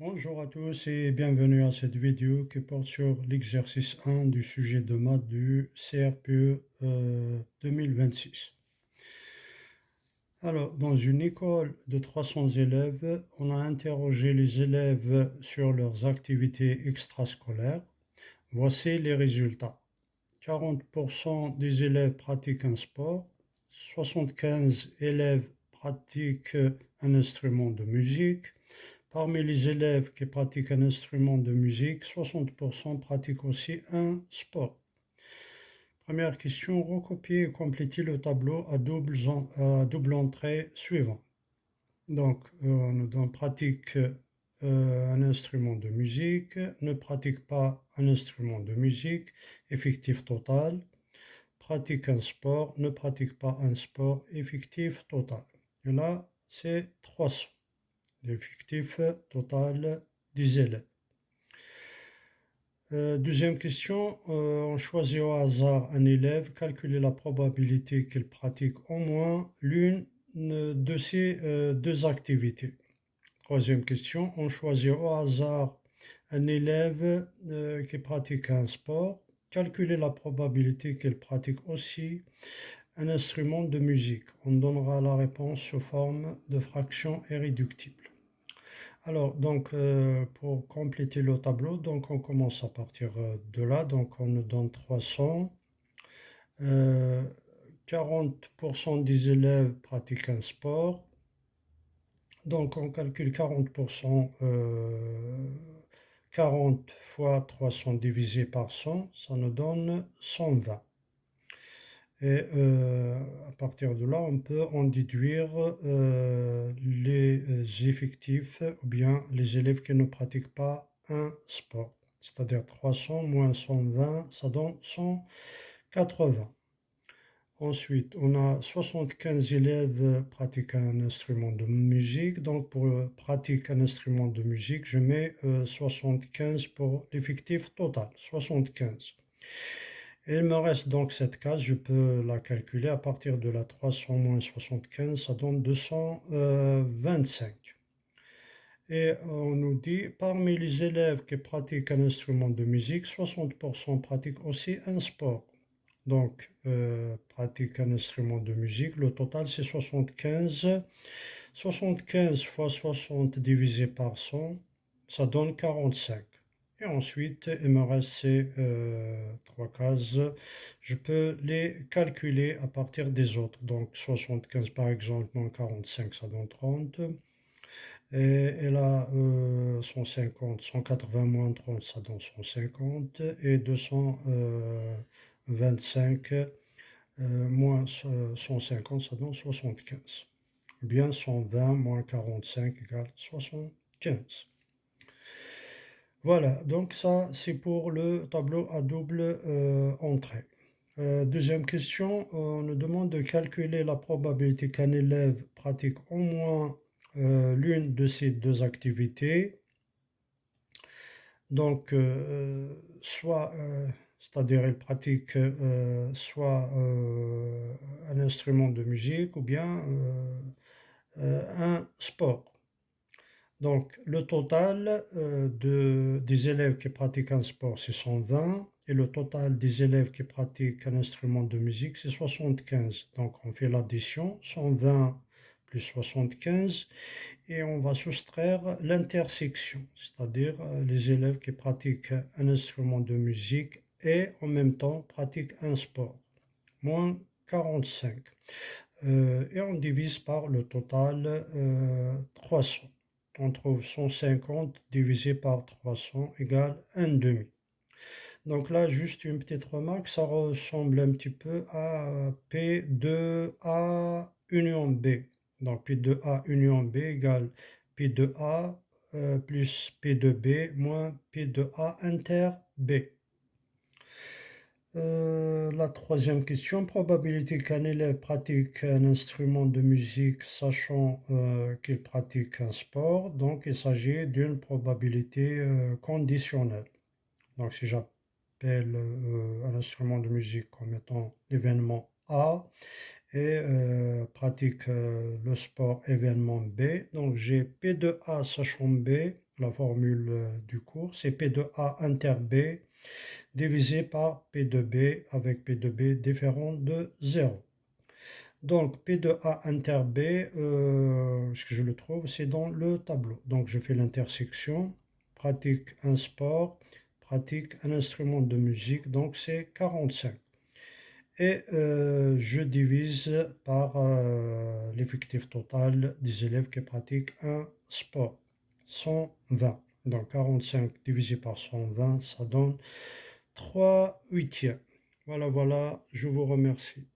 Bonjour à tous et bienvenue à cette vidéo qui porte sur l'exercice 1 du sujet de maths du CRPE 2026. Alors, dans une école de 300 élèves, on a interrogé les élèves sur leurs activités extrascolaires. Voici les résultats. 40% des élèves pratiquent un sport, 75 élèves pratiquent un instrument de musique. Parmi les élèves qui pratiquent un instrument de musique, 60% pratiquent aussi un sport. Première question, recopier et compléter le tableau à double entrée suivant. Donc, on nous donne pratique un instrument de musique, ne pratique pas un instrument de musique, effectif total, pratique un sport, ne pratique pas un sport, effectif total. Et là, c'est 300. L'effectif total des élèves. Deuxième question, on choisit au hasard un élève, calculer la probabilité qu'il pratique au moins l'une de ces deux activités. Troisième question, on choisit au hasard un élève qui pratique un sport, calculer la probabilité qu'il pratique aussi un instrument de musique. On donnera la réponse sous forme de fraction irréductible. Alors, donc, pour compléter le tableau, donc on commence à partir de là. Donc, on nous donne 300. 40% des élèves pratiquent un sport. Donc, on calcule 40%. 40 fois 300 divisé par 100, ça nous donne 120. Et à partir de là, on peut en déduire les effectifs ou bien les élèves qui ne pratiquent pas un sport. C'est-à-dire 300 moins 120, ça donne 180. Ensuite, on a 75 élèves pratiquant un instrument de musique. Donc, pour pratiquer un instrument de musique, je mets 75 pour l'effectif total, 75. Et il me reste donc cette case, je peux la calculer à partir de la 300 moins 75, ça donne 225. Et on nous dit, parmi les élèves qui pratiquent un instrument de musique, 60% pratiquent aussi un sport. Donc, pratique un instrument de musique, le total c'est 75. 75 fois 60 divisé par 100, ça donne 45. Et ensuite, il me reste ces trois cases. Je peux les calculer à partir des autres. Donc 75 par exemple moins 45, ça donne 30. Et là, 150, 180 moins 30, ça donne 150. Et 225 moins 150, ça donne 75. Bien 120 moins 45 égale 75. Voilà, donc ça c'est pour le tableau à double entrée. Deuxième question, on nous demande de calculer la probabilité qu'un élève pratique au moins l'une de ces deux activités. Donc, c'est-à-dire il pratique soit un instrument de musique ou bien un sport. Donc, le total des élèves qui pratiquent un sport, c'est 120, et le total des élèves qui pratiquent un instrument de musique, c'est 75. Donc, on fait l'addition, 120 plus 75, et on va soustraire l'intersection, c'est-à-dire les élèves qui pratiquent un instrument de musique et en même temps pratiquent un sport, moins 45. Et on divise par le total 300. On trouve 150 divisé par 300 égale 1 demi. Donc là, juste une petite remarque, ça ressemble un petit peu à P2A union B. Donc P2A union B égale P2A plus P2B moins P2A inter B. La troisième question, probabilité qu'un élève pratique un instrument de musique sachant qu'il pratique un sport. Donc, il s'agit d'une probabilité conditionnelle. Donc, si j'appelle un instrument de musique comme étant l'événement A et pratique le sport événement B, donc j'ai P de A sachant B, la formule du cours, c'est P de A inter B divisé par P de B avec P de B différent de 0. Donc P de A inter B, ce que je le trouve, c'est dans le tableau. Donc je fais l'intersection, pratique un sport, pratique un instrument de musique, donc c'est 45. Et je divise par l'effectif total des élèves qui pratiquent un sport, 120. Donc 45 divisé par 120, ça donne 3 huitièmes. Voilà, voilà, je vous remercie.